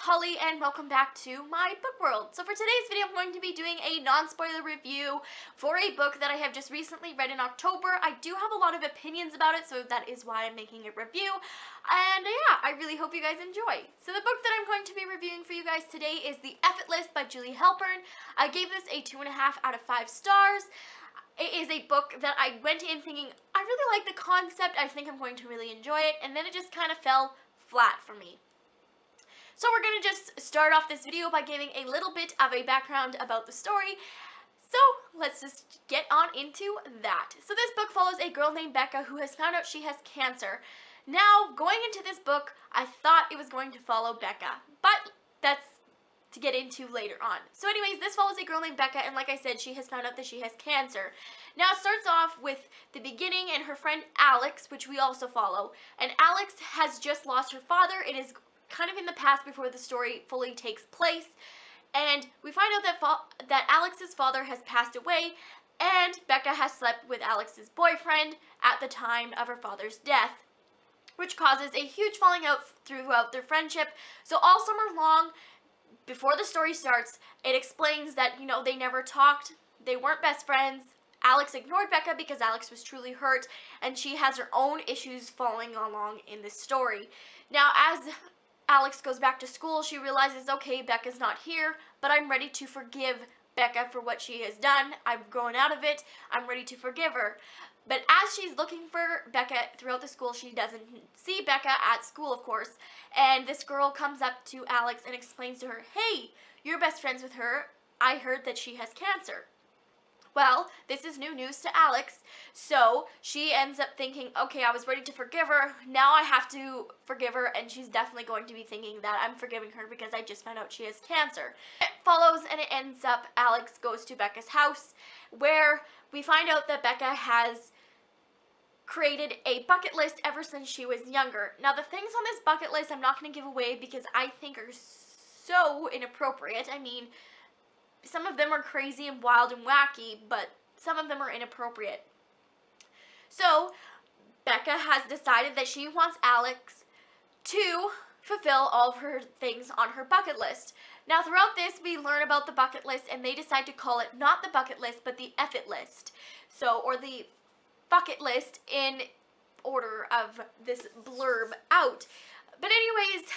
Holly and welcome back to my book world. So for today's video, I'm going to be doing a non-spoiler review for a book that I have just recently read in October. I do have a lot of opinions about it, so that is why I'm making a review. And yeah, I really hope you guys enjoy. So the book that I'm going to be reviewing for you guys today is The Effortless by Julie Halpern. I gave this a 2.5 out of 5 stars. It is a book that I went in thinking, I really like the concept, I think I'm going to really enjoy it, and then it just kind of fell flat for me. So we're going to just start off this video by giving a little bit of a background about the story. So let's just get on into that. So this book follows a girl named Becca who has found out she has cancer. Now, going into this book, I thought it was going to follow Becca, but that's to get into later on. So anyways, this follows a girl named Becca, and like I said, she has found out that she has cancer. Now it starts off with the beginning and her friend Alex, which we also follow. And Alex has just lost her father. It is kind of in the past before the story fully takes place, and we find out that Alex's father has passed away, and Becca has slept with Alex's boyfriend at the time of her father's death, which causes a huge falling out throughout their friendship. So all summer long, before the story starts, it explains that, you know, they never talked, they weren't best friends. Alex ignored Becca because Alex was truly hurt, and she has her own issues following along in this story. Now, as Alex goes back to school, she realizes, okay, Becca's not here, but I'm ready to forgive Becca for what she has done. I've grown out of it. I'm ready to forgive her. But as she's looking for Becca throughout the school, she doesn't see Becca at school, of course. And this girl comes up to Alex and explains to her, hey, you're best friends with her. I heard that she has cancer. Well, this is new news to Alex, so she ends up thinking, okay, I was ready to forgive her, now I have to forgive her, and she's definitely going to be thinking that I'm forgiving her because I just found out she has cancer. It follows, and it ends up Alex goes to Becca's house, where we find out that Becca has created a bucket list ever since she was younger. Now, the things on this bucket list I'm not going to give away because I think are so inappropriate. I mean, some of them are crazy and wild and wacky, but some of them are inappropriate. So, Becca has decided that she wants Alex to fulfill all of her things on her bucket list. Now, throughout this, we learn about the bucket list, and they decide to call it not the bucket list, but the effort list. So, or the bucket list in order of this blurb out. But anyways,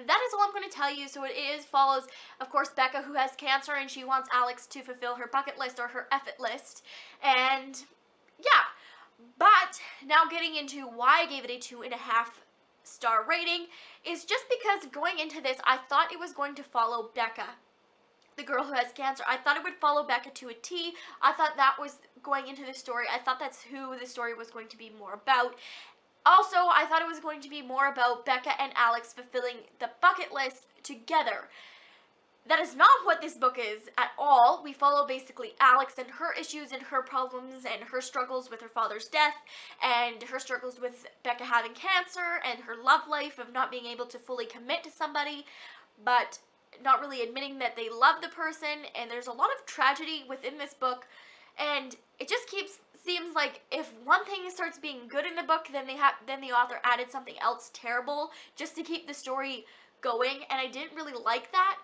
that is all I'm going to tell you. So it follows, of course, Becca, who has cancer, and she wants Alex to fulfill her bucket list or her effort list. And yeah, but now getting into why I gave it a 2.5 star rating is just because going into this, I thought it was going to follow Becca, the girl who has cancer. I thought it would follow Becca to a T. I thought that was going into the story. I thought that's who the story was going to be more about. Also, I thought it was going to be more about Becca and Alex fulfilling the bucket list together. That is not what this book is at all. We follow basically Alex and her issues and her problems and her struggles with her father's death and her struggles with Becca having cancer and her love life of not being able to fully commit to somebody, but not really admitting that they love the person. And there's a lot of tragedy within this book, and it just seems like if one thing starts being good in the book, then the author added something else terrible just to keep the story going, and I didn't really like that.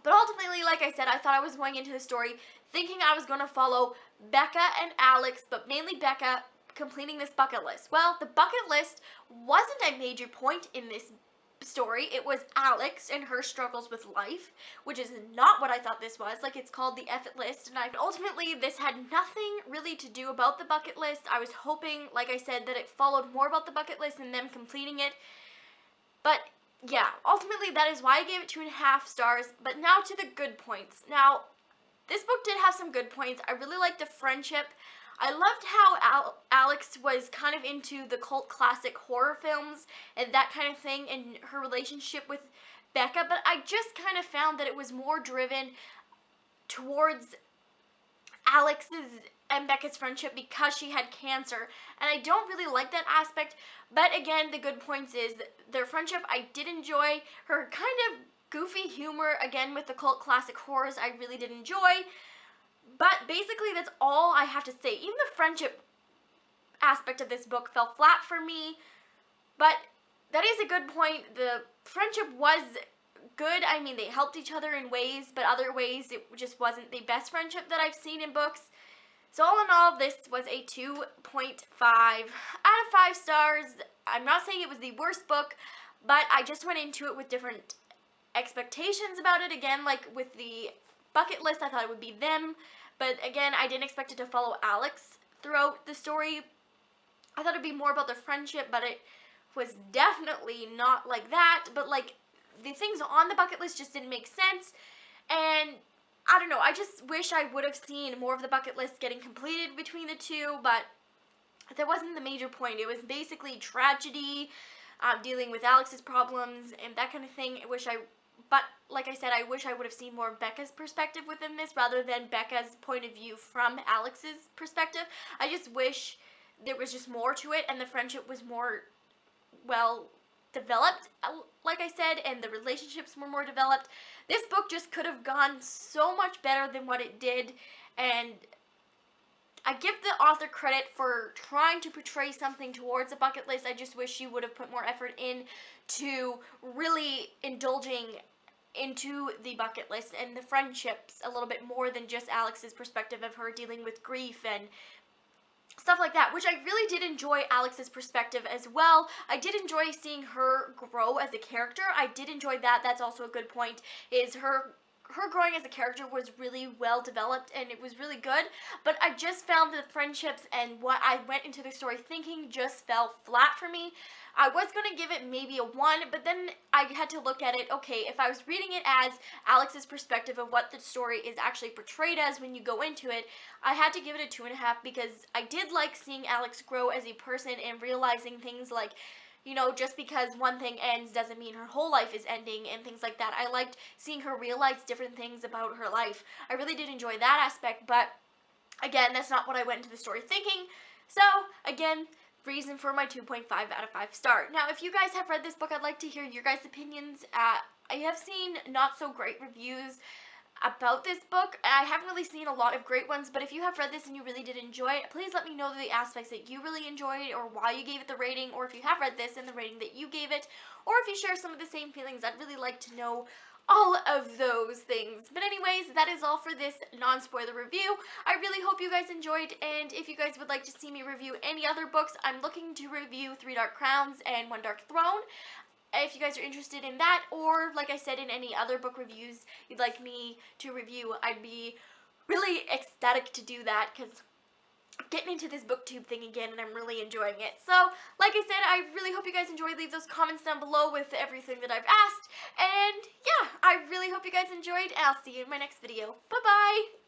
But ultimately, like I said, I thought I was going into the story thinking I was going to follow Becca and Alex, but mainly Becca completing this bucket list. Well, the bucket list wasn't a major point in this story. It was Alex and her struggles with life, which is not what I thought this was. Like, it's called the effort list, and ultimately this had nothing really to do about the bucket list. I was hoping, like I said, that it followed more about the bucket list and them completing it. But yeah, ultimately that is why I gave it 2.5 stars. But now to the good points. Now, this book did have some good points. I really liked the friendship. I loved how Alex was kind of into the cult classic horror films and that kind of thing in her relationship with Becca, but I just kind of found that it was more driven towards Alex's and Becca's friendship because she had cancer, and I don't really like that aspect. But again, the good points is their friendship. I did enjoy her kind of goofy humor, again with the cult classic horrors. I really did enjoy. But basically, that's all I have to say. Even the friendship aspect of this book fell flat for me, but that is a good point. The friendship was good. I mean, they helped each other in ways, but other ways it just wasn't the best friendship that I've seen in books. So all in all, this was a 2.5 out of 5 stars. I'm not saying it was the worst book, but I just went into it with different expectations about it. Again, like with the bucket list, I thought it would be them, but again, I didn't expect it to follow Alex throughout the story. I thought it'd be more about their friendship, but it was definitely not like that. But like the things on the bucket list just didn't make sense, and I don't know, I just wish I would have seen more of the bucket list getting completed between the two, but that wasn't the major point. It was basically tragedy, dealing with Alex's problems, and that kind of thing. But like I said, I wish I would have seen more of Becca's perspective within this, rather than Becca's point of view from Alex's perspective. I just wish there was just more to it, and the friendship was more well developed, like I said, and the relationships were more developed. This book just could have gone so much better than what it did, and I give the author credit for trying to portray something towards a bucket list. I just wish she would have put more effort in to really indulging into the bucket list and the friendships a little bit more than just Alex's perspective of her dealing with grief and stuff like that, which I really did enjoy Alex's perspective as well. I did enjoy seeing her grow as a character. I did enjoy that. That's also a good point, is her growing as a character was really well developed, and it was really good, but I just found the friendships and what I went into the story thinking just fell flat for me. I was going to give it maybe a 1, but then I had to look at it, okay, if I was reading it as Alex's perspective of what the story is actually portrayed as when you go into it, I had to give it a 2.5, because I did like seeing Alex grow as a person and realizing things like, you know, just because one thing ends doesn't mean her whole life is ending and things like that. I liked seeing her realize different things about her life. I really did enjoy that aspect, but again, that's not what I went into the story thinking. So, again, reason for my 2.5 out of 5 star. Now, if you guys have read this book, I'd like to hear your guys' opinions. I have seen not so great reviews about this book. I haven't really seen a lot of great ones, but if you have read this and you really did enjoy it, please let me know the aspects that you really enjoyed, or why you gave it the rating, or if you have read this and the rating that you gave it, or if you share some of the same feelings. I'd really like to know all of those things. But anyways, that is all for this non-spoiler review. I really hope you guys enjoyed, and if you guys would like to see me review any other books, I'm looking to review 3 Dark Crowns and 1 Dark Throne. If you guys are interested in that, or like I said, in any other book reviews you'd like me to review, I'd be really ecstatic to do that, because I'm getting into this booktube thing again and I'm really enjoying it. So, like I said, I really hope you guys enjoyed. Leave those comments down below with everything that I've asked. And yeah, I really hope you guys enjoyed, and I'll see you in my next video. Bye-bye!